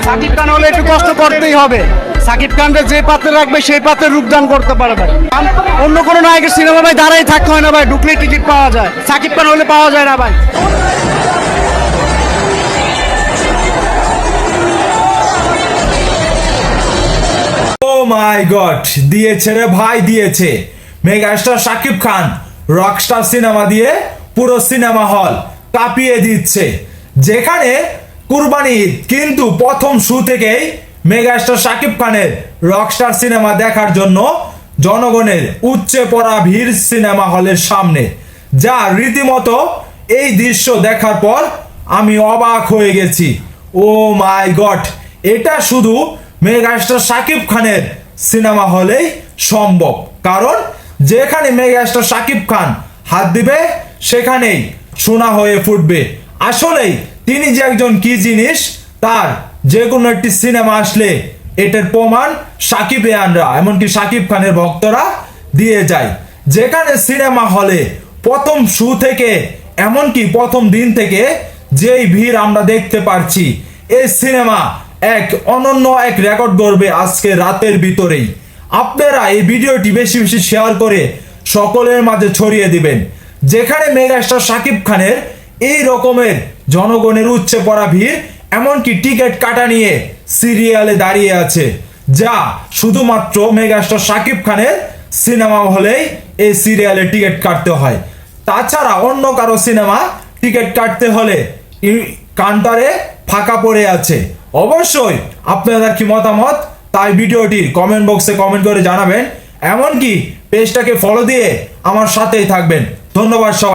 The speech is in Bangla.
সাকিব খান হলে একটু কষ্ট করতেই হবে। সাকিব খানকে যে পাত্রে রাখবে সেই পাত্রে রূপদান করতে পারে ভাই। অন্য কোনো নায়কের সিনেমা ভাই দাঁড়াই থাকতে হয় না ভাই, ঢুকলে টিকিট পাওয়া যায়, সাকিব খান হলে পাওয়া যায় না ভাই। ও মাই গড, দিয়েছে রে ভাই, দিয়েছে। Megastar Shakib Khan Rockstar cinema দিয়ে পুরো সিনেমা হল কাঁপিয়ে দিচ্ছে। যেখানে কুরবানি ঈদ, কিন্তু প্রথম শো থেকেই মেগাস্টার শাকিব খানের রকস্টার সিনেমা দেখার জন্য জনগণের উপচে পড়া ভিড় সিনেমা হলের সামনে, যা রীতিমতো এই দৃশ্য দেখার পর আমি অবাক হয়ে গেছি। ও মাই গড, এটা শুধু মেগাস্টার শাকিব খানের সিনেমা হলেই সম্ভব। কারণ যেখানে মেগাস্টার শাকিব খান হাত দিবে সেখানেই সোনা হয়ে ফুটবে। আসলেই তিনি যে একজন কি জিনিস, তার যে কোনো একটি সিনেমা আসলে এটার প্রমাণ সাকিবিয়ানরা, এমনকি শাকিব খানের ভক্তরা দিয়ে যায়। যেখানে সিনেমা হলে প্রথম শো থেকে, এমনকি প্রথম দিন থেকে যেই ভিড় আমরা দেখতে পারছি, এই সিনেমা এক অনন্য এক রেকর্ড গড়বে আজকে রাতের ভিতরেই। আপনারা এই ভিডিওটি বেশি বেশি শেয়ার করে সকলের মাঝে ছড়িয়ে দিবেন। যেখানে মেগাস্টার শাকিব খানের এই রকমের জনগণের উপচে পড়া ভিড়, এমনকি টিকিট কাটা নিয়ে সিরিয়ালে দাঁড়িয়ে আছে, যা শুধুমাত্র মেগাস্টার শাকিব খানের সিনেমা হলেই এই সিরিয়ালে টিকিট কাটতে হয়। তাছাড়া অন্য কারো সিনেমা টিকিট কাটতে হলে কাউন্টারে ফাঁকা পড়ে আছে। অবশ্যই আপনাদের কি মতামত, তাই ভিডিওটির কমেন্ট বক্সে কমেন্ট করে জানাবেন। এমনকি পেজটাকে ফলো দিয়ে আমার সাথেই থাকবেন। ধন্যবাদ সবাই।